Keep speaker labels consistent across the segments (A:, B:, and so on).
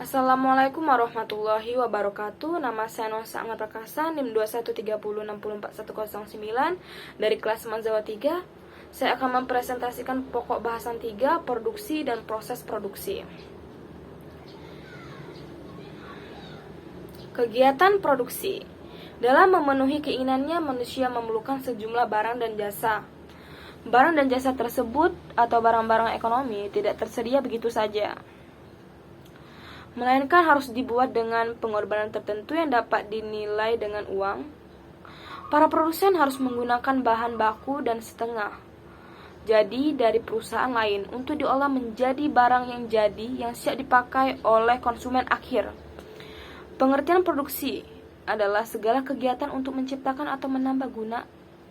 A: Assalamualaikum warahmatullahi wabarakatuh. Nama saya Nosa Ahmad Prakasa, NIM 2130644109 dari kelas Manzawa 3. Saya akan mempresentasikan pokok bahasan 3, produksi dan proses produksi. Kegiatan produksi. Dalam memenuhi keinginannya, manusia memerlukan sejumlah barang dan jasa. Barang dan jasa tersebut atau barang-barang ekonomi tidak tersedia begitu saja, melainkan harus dibuat dengan pengorbanan tertentu yang dapat dinilai dengan uang. Para produsen harus menggunakan bahan baku dan setengah jadi dari perusahaan lain untuk diolah menjadi barang yang jadi yang siap dipakai oleh konsumen akhir. Pengertian produksi adalah segala kegiatan untuk menciptakan atau menambah guna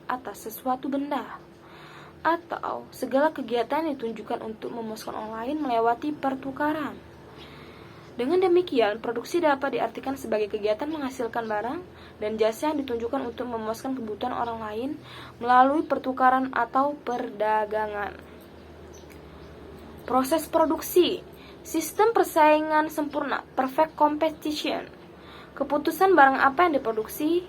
A: atas sesuatu benda, atau segala kegiatan yang ditunjukkan untuk memuaskan orang lain melewati pertukaran. Dengan demikian, produksi dapat diartikan sebagai kegiatan menghasilkan barang dan jasa yang ditunjukkan untuk memuaskan kebutuhan orang lain melalui pertukaran atau perdagangan. Proses produksi, sistem persaingan sempurna, perfect competition. Keputusan barang apa yang diproduksi,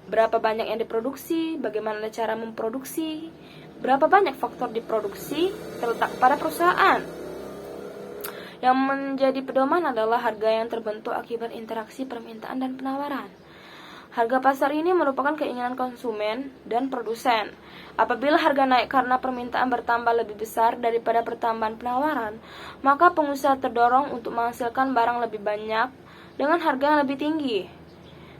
A: berapa banyak yang diproduksi, bagaimana cara memproduksi, berapa banyak faktor diproduksi terletak pada perusahaan. Yang menjadi pedoman adalah harga yang terbentuk akibat interaksi permintaan dan penawaran. Harga pasar ini merupakan keinginan konsumen dan produsen. Apabila harga naik karena permintaan bertambah lebih besar daripada pertambahan penawaran, maka pengusaha terdorong untuk menghasilkan barang lebih banyak dengan harga yang lebih tinggi.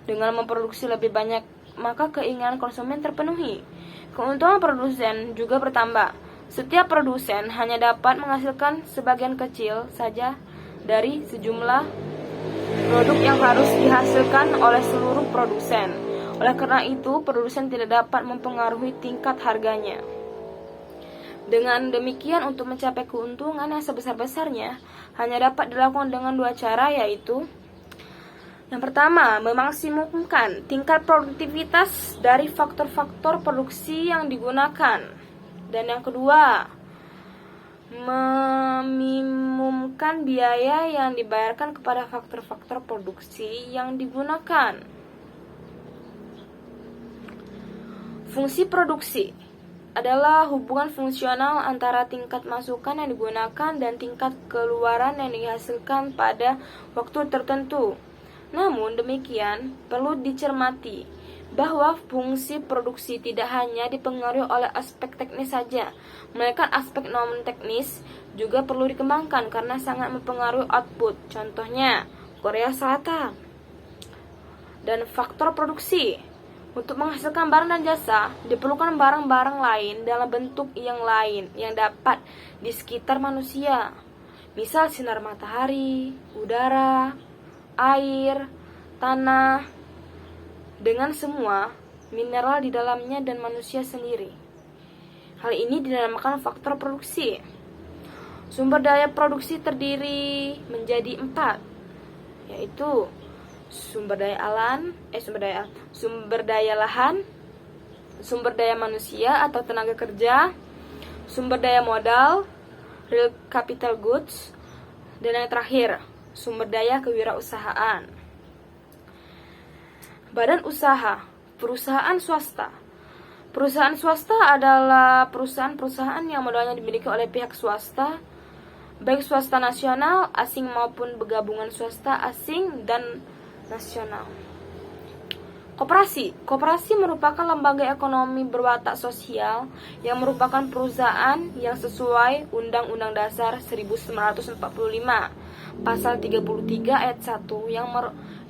A: Dengan memproduksi lebih banyak, maka keinginan konsumen terpenuhi. Keuntungan produsen juga bertambah. Setiap produsen hanya dapat menghasilkan sebagian kecil saja dari sejumlah produk yang harus dihasilkan oleh seluruh produsen. Oleh karena itu, produsen tidak dapat mempengaruhi tingkat harganya. Dengan demikian, untuk mencapai keuntungan yang sebesar-besarnya hanya dapat dilakukan dengan dua cara, yaitu yang pertama, memaksimumkan tingkat produktivitas dari faktor-faktor produksi yang digunakan. Dan yang kedua, meminimumkan biaya yang dibayarkan kepada faktor-faktor produksi yang digunakan. Fungsi produksi adalah hubungan fungsional antara tingkat masukan yang digunakan dan tingkat keluaran yang dihasilkan pada waktu tertentu. Namun demikian, perlu dicermati bahwa fungsi produksi tidak hanya dipengaruhi oleh aspek teknis saja, melainkan aspek non-teknis juga perlu dikembangkan karena sangat mempengaruhi output. Contohnya, Korea Selatan. Dan faktor produksi. Untuk menghasilkan barang dan jasa, diperlukan barang-barang lain dalam bentuk yang lain yang dapat di sekitar manusia. Misal sinar matahari, udara, air, tanah, dengan semua mineral di dalamnya dan manusia sendiri. Hal ini dinamakan faktor produksi. Sumber daya produksi terdiri menjadi 4, yaitu sumber daya lahan, sumber daya manusia atau tenaga kerja, sumber daya modal, real capital goods, dan yang terakhir, sumber daya kewirausahaan. Badan usaha, perusahaan swasta. Perusahaan swasta adalah perusahaan-perusahaan yang modalnya dimiliki oleh pihak swasta, baik swasta nasional, asing maupun bergabungan swasta asing dan nasional. Koperasi. Koperasi merupakan lembaga ekonomi berwatak sosial yang merupakan perusahaan yang sesuai Undang-Undang Dasar 1945, Pasal 33 ayat 1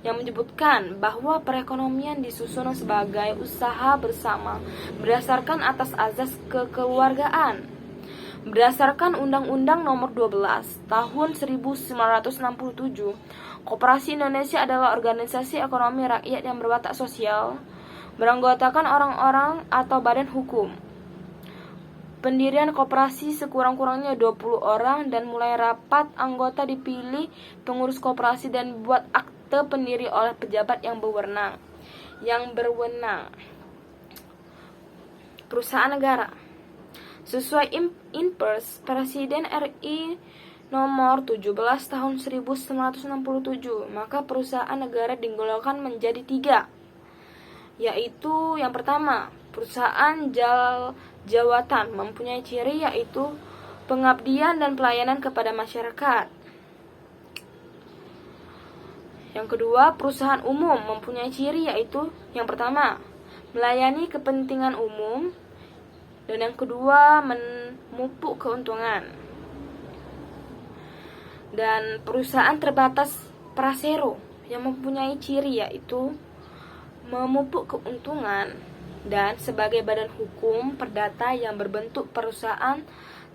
A: yang menyebutkan bahwa perekonomian disusun sebagai usaha bersama berdasarkan atas azas kekeluargaan. Berdasarkan Undang-Undang Nomor 12 Tahun 1967, Koperasi Indonesia adalah organisasi ekonomi rakyat yang berwatak sosial, beranggotakan orang-orang atau badan hukum. Pendirian koperasi sekurang-kurangnya 20 orang dan mulai rapat anggota dipilih pengurus koperasi dan buat akte pendiri oleh pejabat yang berwenang. Perusahaan negara. Sesuai Inpers, Presiden RI nomor 17 tahun 1967, maka perusahaan negara digolongkan menjadi 3, yaitu yang pertama, perusahaan jawatan mempunyai ciri yaitu pengabdian dan pelayanan kepada masyarakat. Yang kedua, perusahaan umum mempunyai ciri yaitu yang pertama, melayani kepentingan umum, dan yang kedua, memupuk keuntungan. Dan perusahaan terbatas prasero yang mempunyai ciri yaitu memupuk keuntungan dan sebagai badan hukum perdata yang berbentuk perusahaan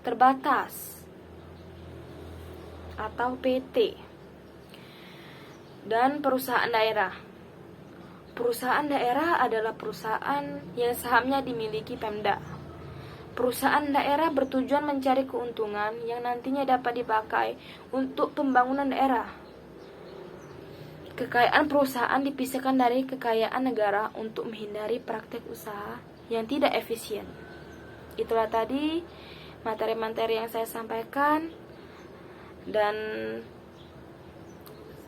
A: terbatas atau PT. Dan perusahaan daerah. Perusahaan daerah adalah perusahaan yang sahamnya dimiliki Pemda. Perusahaan daerah bertujuan mencari keuntungan yang nantinya dapat dipakai untuk pembangunan daerah. Kekayaan perusahaan dipisahkan dari kekayaan negara untuk menghindari praktek usaha yang tidak efisien. Itulah tadi materi-materi yang saya sampaikan, dan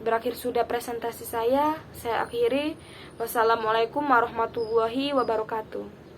A: berakhir sudah presentasi saya akhiri. Wassalamualaikum warahmatullahi wabarakatuh.